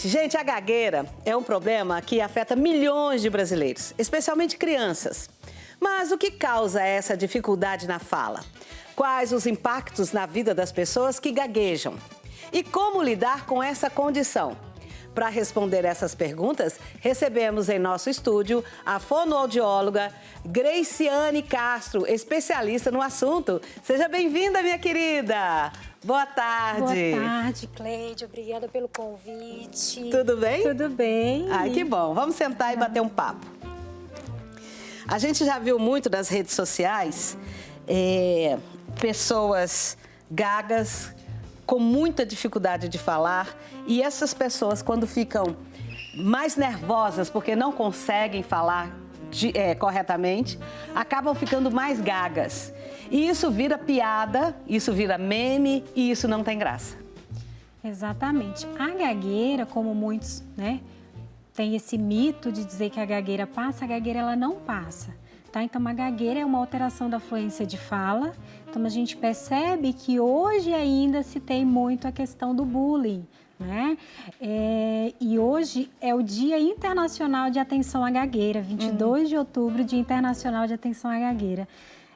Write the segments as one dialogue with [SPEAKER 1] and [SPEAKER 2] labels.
[SPEAKER 1] Gente, a gagueira é um problema que afeta milhões de brasileiros, especialmente crianças. Mas o que causa essa dificuldade na fala? Quais os impactos na vida das pessoas que gaguejam? E como lidar com essa condição? Para responder essas perguntas, recebemos em nosso estúdio a fonoaudióloga Graciane Castro, especialista no assunto. Seja bem-vinda, minha querida! Boa tarde!
[SPEAKER 2] Boa tarde, Cleide. Obrigada pelo convite.
[SPEAKER 1] Tudo bem?
[SPEAKER 2] Tudo bem.
[SPEAKER 1] Ai, que bom. Vamos sentar e bater um papo. A gente já viu muito nas redes sociais pessoas gagas com muita dificuldade de falar, e essas pessoas, quando ficam mais nervosas porque não conseguem falar corretamente, acabam ficando mais gagas. E isso vira piada, isso vira meme e isso não tem graça.
[SPEAKER 2] Exatamente. A gagueira, como muitos, tem esse mito de dizer que a gagueira passa, a gagueira ela não passa. Tá? Então, a gagueira é uma alteração da fluência de fala. Então, a gente percebe que hoje ainda se tem muito a questão do bullying, né? E hoje é o Dia Internacional de Atenção à Gagueira, 22 de outubro, Dia Internacional de Atenção à Gagueira.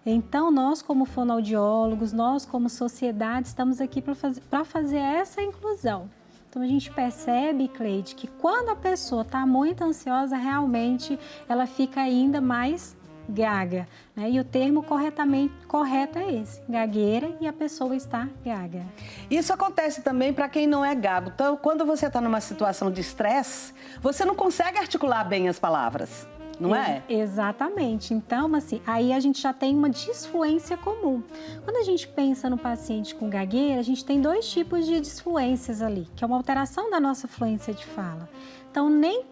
[SPEAKER 2] Então, nós como fonoaudiólogos, nós como sociedade, estamos aqui para fazer essa inclusão. Então, a gente percebe, Cleide, que quando a pessoa está muito ansiosa, realmente ela fica ainda mais gaga, né? E o termo correto é esse, gagueira, e a pessoa está gaga.
[SPEAKER 1] Isso acontece também para quem não é gago. Então, quando você está numa situação de estresse, você não consegue articular bem as palavras, não é?
[SPEAKER 2] Exatamente. Então, assim, aí a gente já tem uma disfluência comum. Quando a gente pensa no paciente com gagueira, a gente tem dois tipos de disfluências ali, que é uma alteração da nossa fluência de fala. Então,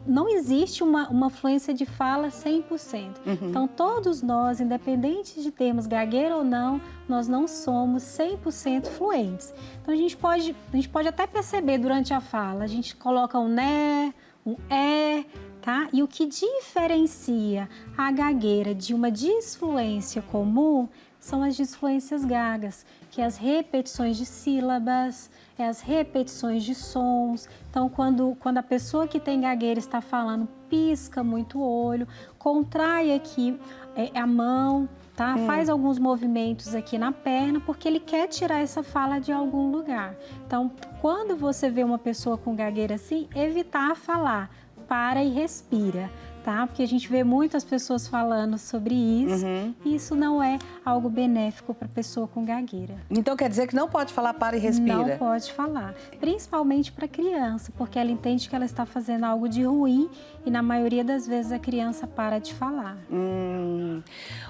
[SPEAKER 2] não existe uma fluência de fala 100%. Então, todos nós, independente de termos gagueira ou não, nós não somos 100% fluentes. Então, a gente pode até perceber durante a fala, a gente coloca um né, um é, tá? E o que diferencia a gagueira de uma disfluência comum são as disfluências gagas, que é as repetições de sílabas, as repetições de sons. Então, quando a pessoa que tem gagueira está falando, pisca muito o olho, contrai aqui a mão, tá? Faz alguns movimentos aqui na perna, porque ele quer tirar essa fala de algum lugar. Então, quando você vê uma pessoa com gagueira assim, evitar falar, para e respira. Tá? Porque a gente vê muitas pessoas falando sobre isso, e isso não é algo benéfico para a pessoa com gagueira.
[SPEAKER 1] Então quer dizer que não pode falar para e respira?
[SPEAKER 2] Não pode falar, principalmente para a criança, porque ela entende que ela está fazendo algo de ruim e na maioria das vezes a criança para de falar.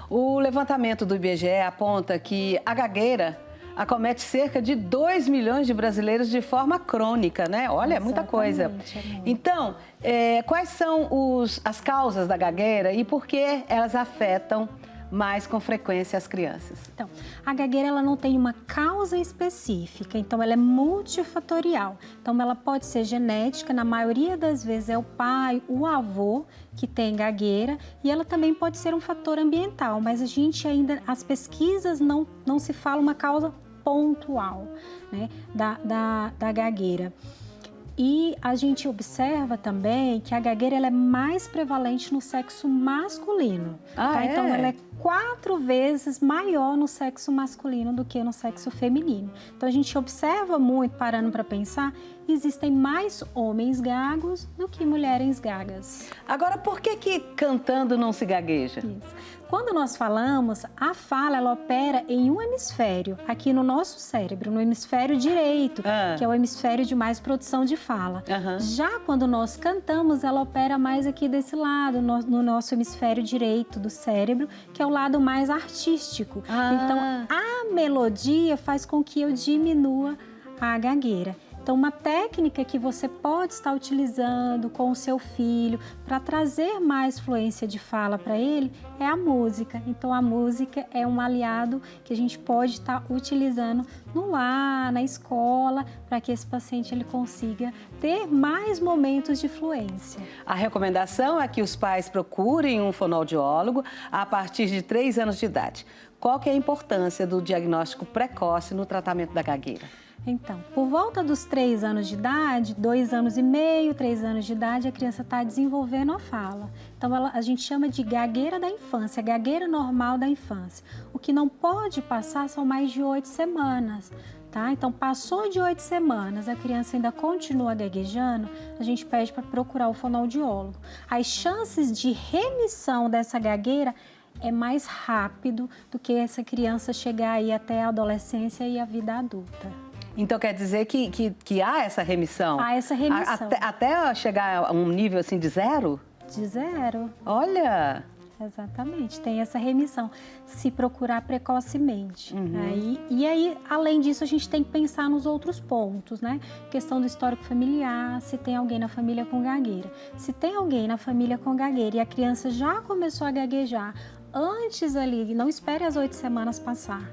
[SPEAKER 1] O levantamento do IBGE aponta que a gagueira acomete cerca de 2 milhões de brasileiros de forma crônica, né? Olha, é muita coisa. Então, quais são as causas da gagueira e por que elas afetam mais com frequência as crianças?
[SPEAKER 2] Então, a gagueira ela não tem uma causa específica, então ela é multifatorial. Então, ela pode ser genética, na maioria das vezes é o pai, o avô que tem gagueira, e ela também pode ser um fator ambiental, mas as pesquisas não se fala uma causa pontual, né, da gagueira. E a gente observa também que a gagueira ela é mais prevalente no sexo masculino. Tá? Então, ela é 4 vezes maior no sexo masculino do que no sexo feminino. Então, a gente observa muito, parando para pensar, existem mais homens gagos do que mulheres gagas.
[SPEAKER 1] Agora, por que cantando não se gagueja?
[SPEAKER 2] Isso. Quando nós falamos, a fala ela opera em um hemisfério, aqui no nosso cérebro, no hemisfério direito, que é o hemisfério de mais produção de fala. Já quando nós cantamos, ela opera mais aqui desse lado, no nosso hemisfério direito do cérebro, que é o lado mais artístico. Então, a melodia faz com que eu diminua a gagueira. Então, uma técnica que você pode estar utilizando com o seu filho para trazer mais fluência de fala para ele é a música. Então, a música é um aliado que a gente pode estar utilizando no lar, na escola, para que esse paciente ele consiga ter mais momentos de fluência.
[SPEAKER 1] A recomendação é que os pais procurem um fonoaudiólogo a partir de 3 anos de idade. qual que é a importância do diagnóstico precoce no tratamento da gagueira?
[SPEAKER 2] Então, por volta dos 3 anos de idade, 2 anos e meio, 3 anos de idade, a criança está desenvolvendo a fala. Então, a gente chama de gagueira da infância, gagueira normal da infância. O que não pode passar são mais de 8 semanas. Tá? Então, passou de 8 semanas, a criança ainda continua gaguejando, a gente pede para procurar o fonoaudiólogo. As chances de remissão dessa gagueira é mais rápido do que essa criança chegar aí até a adolescência e a vida adulta.
[SPEAKER 1] Então, quer dizer que há essa remissão?
[SPEAKER 2] Há essa remissão.
[SPEAKER 1] Até chegar a um nível assim de 0?
[SPEAKER 2] De 0.
[SPEAKER 1] Olha!
[SPEAKER 2] Exatamente, tem essa remissão, se procurar precocemente.
[SPEAKER 1] Uhum.
[SPEAKER 2] E aí, além disso, a gente tem que pensar nos outros pontos, né? Questão do histórico familiar, se tem alguém na família com gagueira. Se tem alguém na família com gagueira e a criança já começou a gaguejar antes ali, não espere as 8 semanas passar.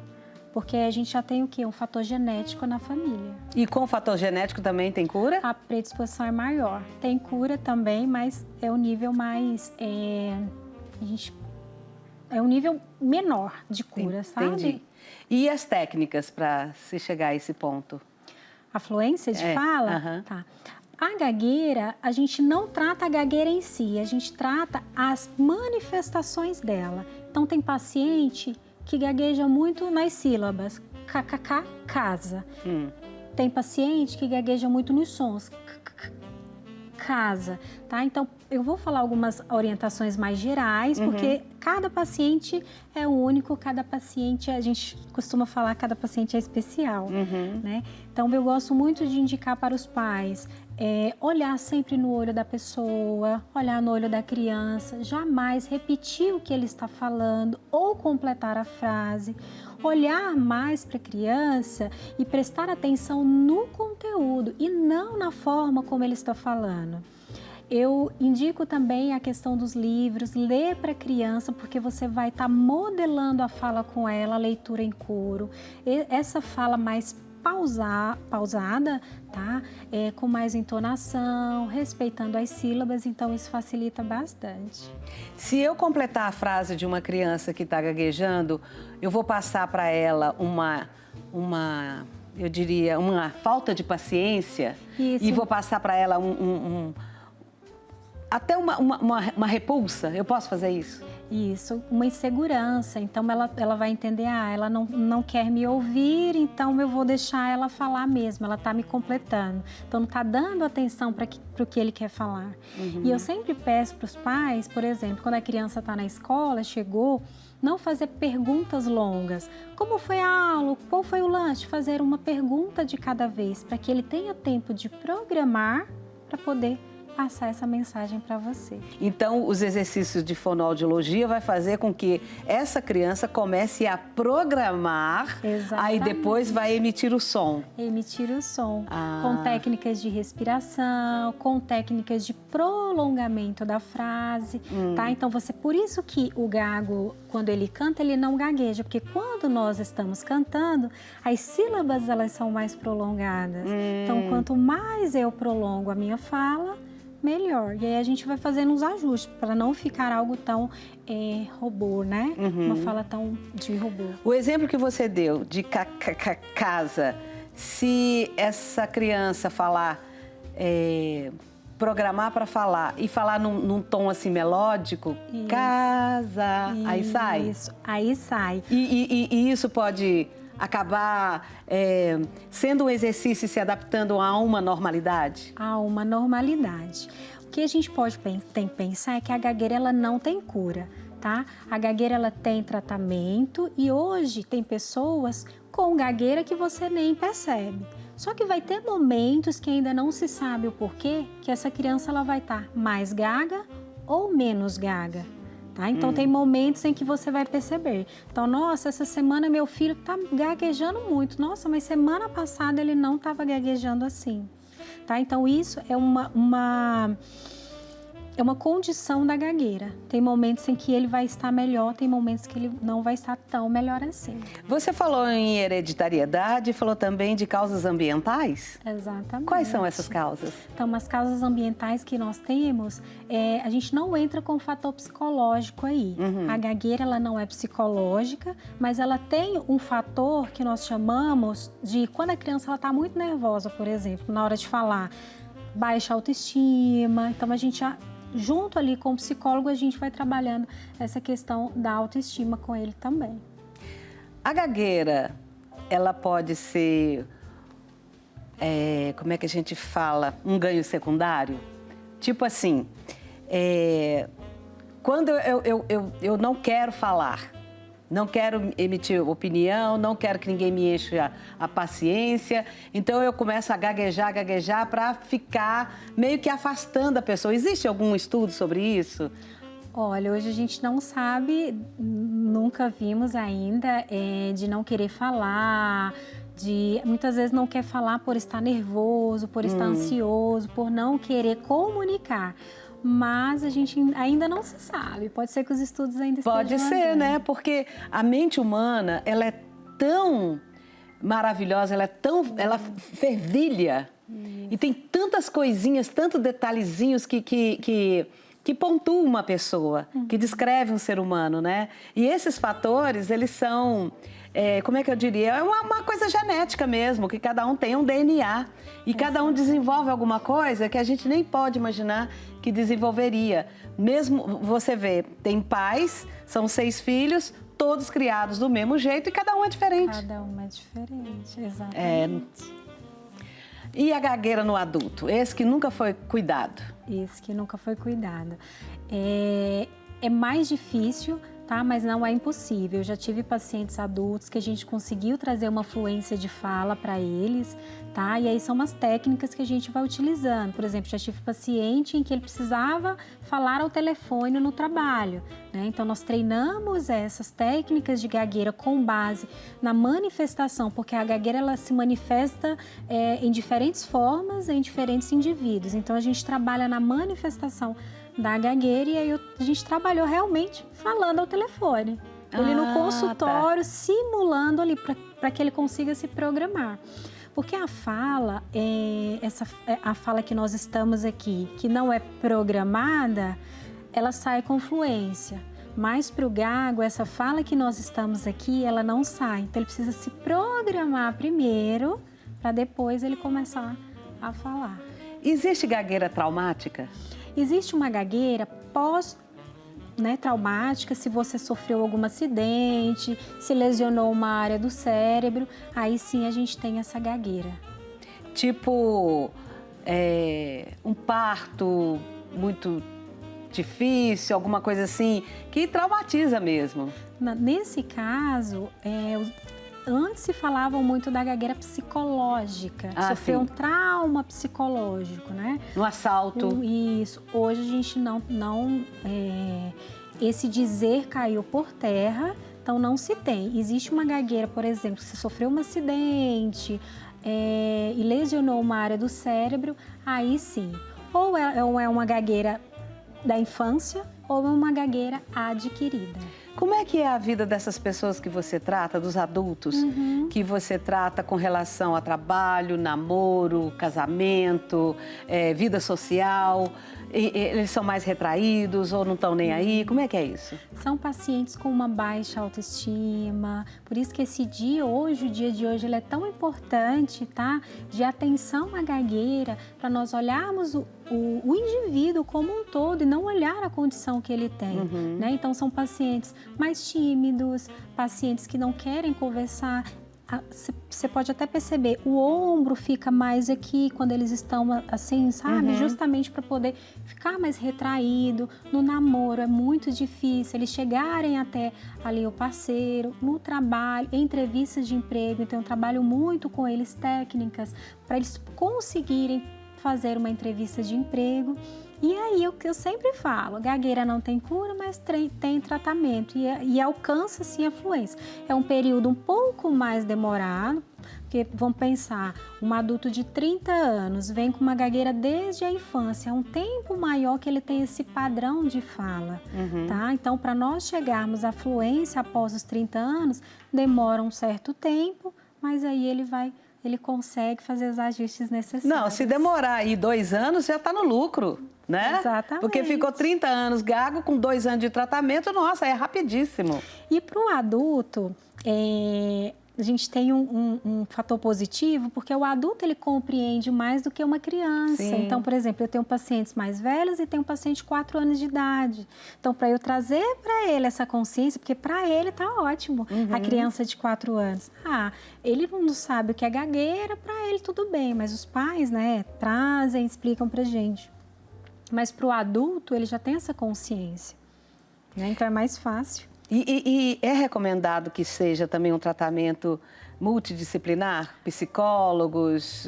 [SPEAKER 2] Porque a gente já tem o quê? Um fator genético na família.
[SPEAKER 1] E com o fator genético também tem cura?
[SPEAKER 2] A predisposição é maior. Tem cura também, mas é o nível mais... É um nível menor de cura, sabe?
[SPEAKER 1] Entendi. E as técnicas para se chegar a esse ponto?
[SPEAKER 2] A fluência de fala?
[SPEAKER 1] Uhum.
[SPEAKER 2] Tá. A gagueira, a gente não trata a gagueira em si, a gente trata as manifestações dela. Então, tem paciente que gagueja muito nas sílabas, kkk, casa. Tem paciente que gagueja muito nos sons, casa, tá? Então, eu vou falar algumas orientações mais gerais, porque cada paciente é único, cada paciente, a gente costuma falar, cada paciente é especial, né? Então, eu gosto muito de indicar para os pais, olhar sempre no olho da pessoa, olhar no olho da criança, jamais repetir o que ele está falando ou completar a frase, olhar mais para a criança e prestar atenção no conteúdo e não na forma como ele está falando. Eu indico também a questão dos livros, ler para a criança, porque você vai estar modelando a fala com ela, a leitura em coro. Essa fala mais pausada, tá? Com mais entonação, respeitando as sílabas, então isso facilita bastante.
[SPEAKER 1] Se eu completar a frase de uma criança que está gaguejando, eu vou passar para ela eu diria, uma falta de paciência.
[SPEAKER 2] Isso.
[SPEAKER 1] E vou passar para ela até uma repulsa. Eu posso fazer isso?
[SPEAKER 2] Isso, uma insegurança. Então, ela vai entender, ela não quer me ouvir, então eu vou deixar ela falar mesmo, ela está me completando. Então, não está dando atenção para o que ele quer falar. E eu sempre peço para os pais, por exemplo, quando a criança está na escola, chegou, não fazer perguntas longas. Como foi a aula? Qual foi o lanche? Fazer uma pergunta de cada vez, para que ele tenha tempo de programar para poder passar essa mensagem para você.
[SPEAKER 1] Então, os exercícios de fonoaudiologia vai fazer com que essa criança comece a programar, aí depois vai emitir o som.
[SPEAKER 2] Emitir o som, com técnicas de respiração, com técnicas de prolongamento da frase, tá? Então, por isso que o gago, quando ele canta, ele não gagueja, porque quando nós estamos cantando, as sílabas, elas são mais prolongadas. Então, quanto mais eu prolongo a minha fala, melhor. E aí a gente vai fazendo uns ajustes para não ficar algo tão robô, né? Uma fala tão de robô.
[SPEAKER 1] O exemplo que você deu de casa, se essa criança falar, programar para falar e falar num tom assim melódico, casa, aí sai?
[SPEAKER 2] Isso, aí sai.
[SPEAKER 1] E isso pode acabar sendo um exercício e se adaptando a uma normalidade?
[SPEAKER 2] A uma normalidade. O que a gente tem que pensar é que a gagueira ela não tem cura, tá? A gagueira ela tem tratamento e hoje tem pessoas com gagueira que você nem percebe. Só que vai ter momentos que ainda não se sabe o porquê que essa criança ela vai estar mais gaga ou menos gaga. Tá? Então, tem momentos em que você vai perceber. Então, nossa, essa semana meu filho está gaguejando muito. Nossa, mas semana passada ele não estava gaguejando assim. Tá? Então, isso é É uma condição da gagueira. Tem momentos em que ele vai estar melhor, tem momentos que ele não vai estar tão melhor assim.
[SPEAKER 1] Você falou em hereditariedade, falou também de causas ambientais?
[SPEAKER 2] Exatamente.
[SPEAKER 1] Quais são essas causas?
[SPEAKER 2] Então, as causas ambientais que nós temos, a gente não entra com o fator psicológico aí. A gagueira, ela não é psicológica, mas ela tem um fator que nós chamamos de quando a criança está muito nervosa, por exemplo, na hora de falar, baixa autoestima. Então, a gente junto ali com o psicólogo, a gente vai trabalhando essa questão da autoestima com ele também.
[SPEAKER 1] A gagueira, ela pode ser, como é que a gente fala, um ganho secundário? Tipo assim, quando eu não quero falar, não quero emitir opinião, não quero que ninguém me enche a paciência, então eu começo a gaguejar para ficar meio que afastando a pessoa. Existe algum estudo sobre isso?
[SPEAKER 2] Olha, hoje a gente não sabe, nunca vimos ainda, de não querer falar, de muitas vezes não quer falar por estar nervoso, por estar ansioso, por não querer comunicar. Mas a gente ainda não se sabe. Pode ser que os estudos ainda estejam
[SPEAKER 1] Pode ser, né? Porque a mente humana, ela é tão maravilhosa, ela fervilha. E tem tantas coisinhas, tantos detalhezinhos que pontuam uma pessoa, que descreve um ser humano, né? E esses fatores, eles são... como é que eu diria? É uma coisa genética mesmo, que cada um tem um DNA e cada um desenvolve alguma coisa que a gente nem pode imaginar que desenvolveria. Mesmo, você vê, tem pais, são 6 filhos, todos criados do mesmo jeito e cada um é diferente.
[SPEAKER 2] Cada um é diferente, exatamente.
[SPEAKER 1] E a gagueira no adulto? Esse que nunca foi cuidado?
[SPEAKER 2] Esse que nunca foi cuidado. É mais difícil, tá? Mas não é impossível. Eu já tive pacientes adultos que a gente conseguiu trazer uma fluência de fala para eles, tá? E aí são umas técnicas que a gente vai utilizando. Por exemplo, já tive paciente em que ele precisava falar ao telefone no trabalho, né? Então, nós treinamos essas técnicas de gagueira com base na manifestação, porque a gagueira, ela se manifesta em diferentes formas, em diferentes indivíduos. Então, a gente trabalha na manifestação da gagueira e aí a gente trabalhou realmente falando ao telefone. Ele no consultório, simulando ali para que ele consiga se programar. Porque a fala, a fala que nós estamos aqui, que não é programada, ela sai com fluência. Mas para o gago, essa fala que nós estamos aqui, ela não sai. Então, ele precisa se programar primeiro, para depois ele começar a falar.
[SPEAKER 1] Existe gagueira traumática?
[SPEAKER 2] Existe uma gagueira traumática, se você sofreu algum acidente, se lesionou uma área do cérebro, aí sim a gente tem essa gagueira.
[SPEAKER 1] Tipo, um parto muito difícil, alguma coisa assim, que traumatiza mesmo.
[SPEAKER 2] Nesse caso, antes se falava muito da gagueira psicológica, sofreu um trauma psicológico, né?
[SPEAKER 1] Um assalto.
[SPEAKER 2] Isso. Hoje a gente esse dizer caiu por terra, então não se tem. Existe uma gagueira, por exemplo, se sofreu um acidente e lesionou uma área do cérebro, aí sim. Ou é uma gagueira da infância ou é uma gagueira adquirida.
[SPEAKER 1] Como é que é a vida dessas pessoas que você trata, dos adultos, que você trata com relação a trabalho, namoro, casamento, vida social? Eles são mais retraídos ou não estão nem aí? Como é que é isso?
[SPEAKER 2] São pacientes com uma baixa autoestima, por isso que esse dia hoje, o dia de hoje, ele é tão importante, tá? De atenção à gagueira, para nós olharmos o indivíduo como um todo e não olhar a condição que ele tem, né? Então, são pacientes mais tímidos, pacientes que não querem conversar. Você pode até perceber, o ombro fica mais aqui quando eles estão assim, sabe? Justamente para poder ficar mais retraído. No namoro é muito difícil eles chegarem até ali o parceiro. No trabalho, em entrevistas de emprego, então eu trabalho muito com eles técnicas para eles conseguirem fazer uma entrevista de emprego. E aí, o que eu sempre falo, gagueira não tem cura, mas tem tratamento e alcança, sim, a fluência. É um período um pouco mais demorado, porque vamos pensar, um adulto de 30 anos vem com uma gagueira desde a infância, é um tempo maior que ele tem esse padrão de fala, tá? Então, para nós chegarmos à fluência após os 30 anos, demora um certo tempo, mas aí ele consegue fazer os ajustes necessários.
[SPEAKER 1] Não, se demorar aí 2 anos, já está no lucro, né?
[SPEAKER 2] Exatamente.
[SPEAKER 1] Porque ficou 30 anos gago, com 2 anos de tratamento, nossa, é rapidíssimo.
[SPEAKER 2] E para um adulto, a gente tem um fator positivo, porque o adulto ele compreende mais do que uma criança.
[SPEAKER 1] Sim.
[SPEAKER 2] Então, por exemplo, eu tenho pacientes mais velhos e tenho um paciente de 4 anos de idade. Então, para eu trazer para ele essa consciência, porque para ele tá ótimo, a criança de 4 anos. Ele não sabe o que é gagueira, para ele tudo bem, mas os pais, né, trazem, explicam pra gente. Mas para o adulto, ele já tem essa consciência, né? Então é mais fácil.
[SPEAKER 1] E é recomendado que seja também um tratamento multidisciplinar? Psicólogos,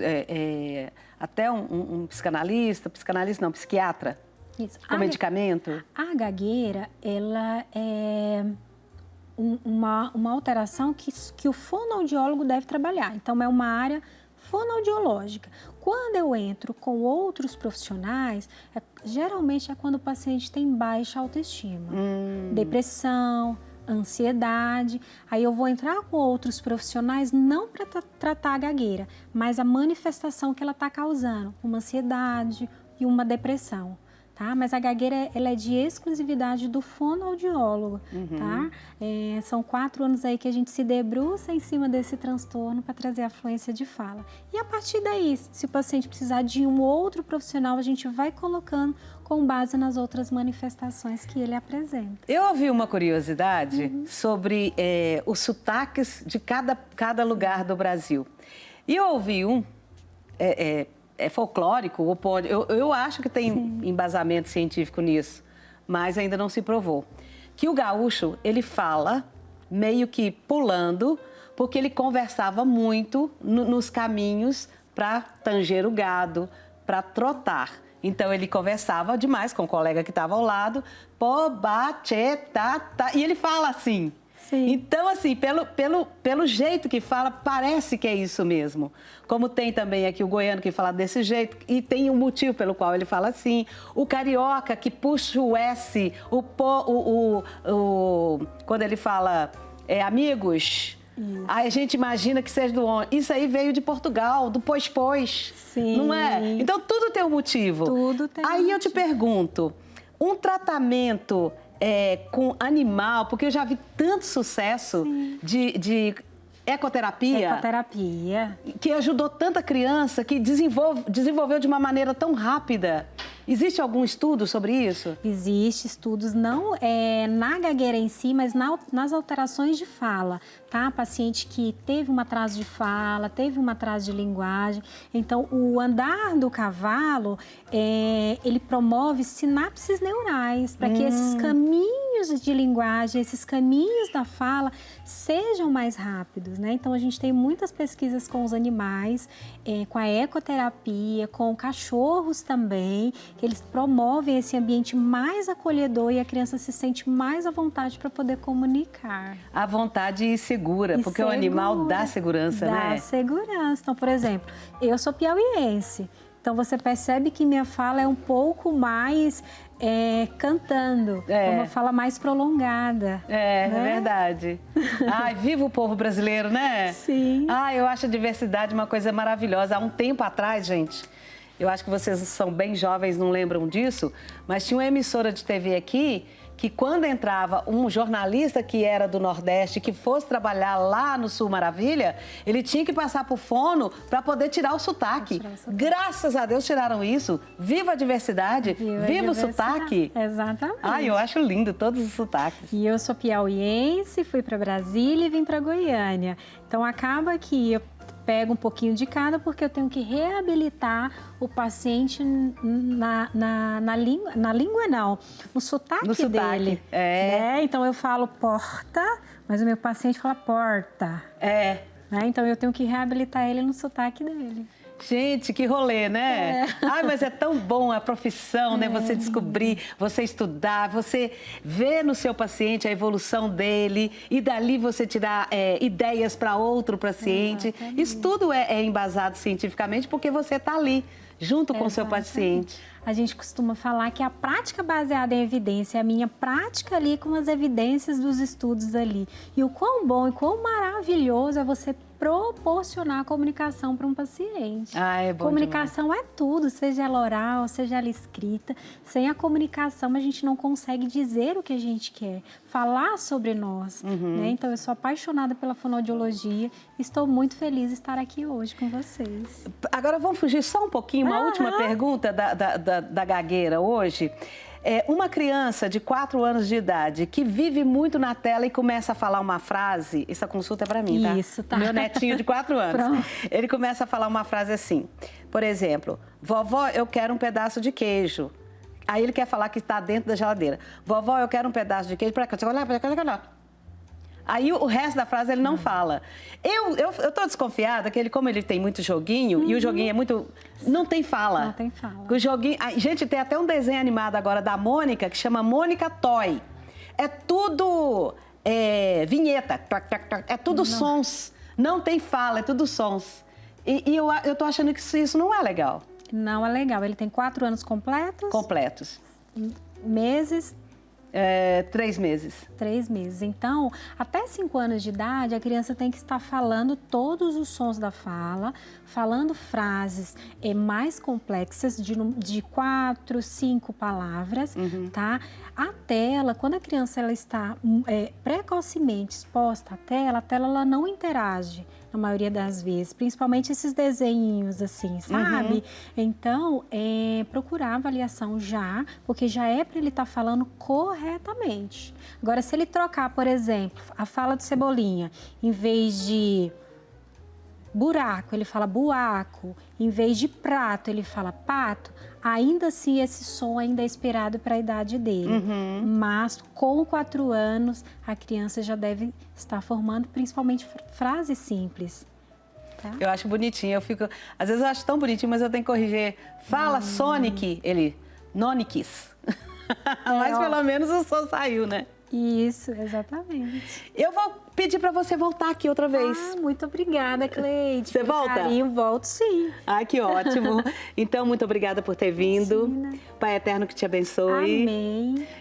[SPEAKER 1] até um psiquiatra?
[SPEAKER 2] Isso.
[SPEAKER 1] Com medicamento?
[SPEAKER 2] A gagueira, ela é uma alteração que o fonoaudiólogo deve trabalhar. Então, é uma área fonoaudiológica. Quando eu entro com outros profissionais, geralmente é quando o paciente tem baixa autoestima, depressão, ansiedade. Aí eu vou entrar com outros profissionais não para tratar a gagueira, mas a manifestação que ela está causando, uma ansiedade e uma depressão. Tá? Mas a gagueira ela é de exclusividade do fonoaudiólogo, tá? São 4 anos aí que a gente se debruça em cima desse transtorno para trazer a fluência de fala. E a partir daí, se o paciente precisar de um outro profissional, a gente vai colocando com base nas outras manifestações que ele apresenta.
[SPEAKER 1] Eu ouvi uma curiosidade sobre os sotaques de cada lugar do Brasil. E eu ouvi folclórico, eu acho que tem embasamento científico nisso, mas ainda não se provou. Que o gaúcho, ele fala meio que pulando, porque ele conversava muito nos caminhos para tanger o gado, para trotar. Então, ele conversava demais com o colega que estava ao lado, pô, bate, tá, e ele fala assim.
[SPEAKER 2] Sim.
[SPEAKER 1] Então, assim, pelo jeito que fala, parece que é isso mesmo. Como tem também aqui o goiano que fala desse jeito, e tem um motivo pelo qual ele fala assim. O carioca que puxa o S, quando ele fala amigos, aí a gente imagina que seja do on. Isso aí veio de Portugal, do pois.
[SPEAKER 2] Sim.
[SPEAKER 1] Não é? Então, tudo tem um motivo.
[SPEAKER 2] Tudo tem
[SPEAKER 1] Aí eu te pergunto, um tratamento com animal, porque eu já vi tanto sucesso de ecoterapia.
[SPEAKER 2] Ecoterapia.
[SPEAKER 1] Que ajudou tanta criança, que desenvolveu de uma maneira tão rápida. Existe algum estudo sobre isso?
[SPEAKER 2] Existe estudos, não na gagueira em si, mas nas alterações de fala, tá? Paciente que teve um atraso de fala, teve um atraso de linguagem. Então, o andar do cavalo, ele promove sinapses neurais para que esses caminhos de linguagem, esses caminhos da fala sejam mais rápidos, né? Então, a gente tem muitas pesquisas com os animais, com a ecoterapia, com cachorros também, que eles promovem esse ambiente mais acolhedor e a criança se sente mais à vontade para poder comunicar.
[SPEAKER 1] À vontade e segura, porque o animal dá segurança, né?
[SPEAKER 2] Dá segurança. Então, por exemplo, eu sou piauiense, então você percebe que minha fala é um pouco mais cantando, uma fala mais prolongada.
[SPEAKER 1] É
[SPEAKER 2] né?
[SPEAKER 1] Verdade. Ai, viva o povo brasileiro, né?
[SPEAKER 2] Sim.
[SPEAKER 1] Eu acho a diversidade uma coisa maravilhosa. Há um tempo atrás, gente, eu acho que vocês são bem jovens, não lembram disso, mas tinha uma emissora de TV aqui que quando entrava um jornalista que era do Nordeste, que fosse trabalhar lá no Sul Maravilha, ele tinha que passar por fono para poder tirar o sotaque. Graças a Deus tiraram isso. Viva a diversidade, viva o sotaque.
[SPEAKER 2] Exatamente.
[SPEAKER 1] Eu acho lindo todos os sotaques.
[SPEAKER 2] E eu sou piauiense, fui para Brasília e vim para Goiânia. Então acaba que eu pego um pouquinho de cada, porque eu tenho que reabilitar o paciente na língua não, no sotaque dele. Né? Então eu falo porta, mas o meu paciente fala porta. Né? Então eu tenho que reabilitar ele no sotaque dele.
[SPEAKER 1] Gente, que rolê, né? Ai, mas é tão bom a profissão, né? Você descobrir, você estudar, você ver no seu paciente a evolução dele e dali você tirar ideias para outro paciente.
[SPEAKER 2] Exatamente.
[SPEAKER 1] Isso tudo é embasado cientificamente porque você está ali, junto com o seu paciente.
[SPEAKER 2] A gente costuma falar que a prática baseada em evidência é a minha prática ali com as evidências dos estudos ali. E o quão bom e quão maravilhoso é você proporcionar a comunicação para um paciente.
[SPEAKER 1] Ah, é bom
[SPEAKER 2] Comunicação
[SPEAKER 1] demais.
[SPEAKER 2] é tudo, seja ela oral, seja ela escrita. Sem a comunicação, a gente não consegue dizer o que a gente quer, falar sobre nós. Né? Então, eu sou apaixonada pela fonoaudiologia e estou muito feliz de estar aqui hoje com vocês.
[SPEAKER 1] Agora vamos fugir só um pouquinho, uma última pergunta da gagueira hoje. Uma criança de 4 anos de idade que vive muito na tela e começa a falar uma frase, essa consulta é para mim, tá?
[SPEAKER 2] Isso, tá.
[SPEAKER 1] Meu netinho de 4 anos.
[SPEAKER 2] Pronto.
[SPEAKER 1] Ele começa a falar uma frase assim, por exemplo, vovó, eu quero um pedaço de queijo. Aí ele quer falar que está dentro da geladeira. Vovó, eu quero um pedaço de queijo para cá. Aí o resto da frase ele não fala. Eu tô desconfiada que ele, como ele tem muito joguinho, e o joguinho é muito... Não tem fala.
[SPEAKER 2] Não tem fala.
[SPEAKER 1] O joguinho... Gente, tem até um desenho animado agora da Mônica, que chama Mônica Toy. É tudo vinheta, é tudo sons. Não tem fala, é tudo sons. E eu tô achando que isso não é legal.
[SPEAKER 2] Não é legal. Ele tem 4 anos completos?
[SPEAKER 1] Completos.
[SPEAKER 2] Meses?
[SPEAKER 1] 3 meses.
[SPEAKER 2] 3 meses. Então, até 5 anos de idade, a criança tem que estar falando todos os sons da fala, falando frases mais complexas, de 4, 5 palavras, tá? A tela, quando a criança ela está precocemente exposta à tela ela não interage. Na maioria das vezes, principalmente esses desenhinhos assim, sabe? Então, procurar avaliação já, porque já é para ele estar falando corretamente. Agora, se ele trocar, por exemplo, a fala do Cebolinha, em vez de buraco, ele fala buaco, em vez de prato, ele fala pato, ainda assim esse som ainda é esperado para a idade dele. Mas com 4 anos, a criança já deve estar formando principalmente frases simples. Tá?
[SPEAKER 1] Eu acho bonitinho, às vezes eu acho tão bonitinho, mas eu tenho que corrigir. Fala Sonic, ele, Noniquis. Mas pelo menos o som saiu, né?
[SPEAKER 2] Isso, exatamente.
[SPEAKER 1] Eu vou pedir para você voltar aqui outra vez.
[SPEAKER 2] Muito obrigada, Cleide.
[SPEAKER 1] Você volta?
[SPEAKER 2] Carinho, volto sim.
[SPEAKER 1] Ai, que ótimo. Então, muito obrigada por ter vindo.
[SPEAKER 2] Imagina.
[SPEAKER 1] Pai Eterno que te abençoe.
[SPEAKER 2] Amém.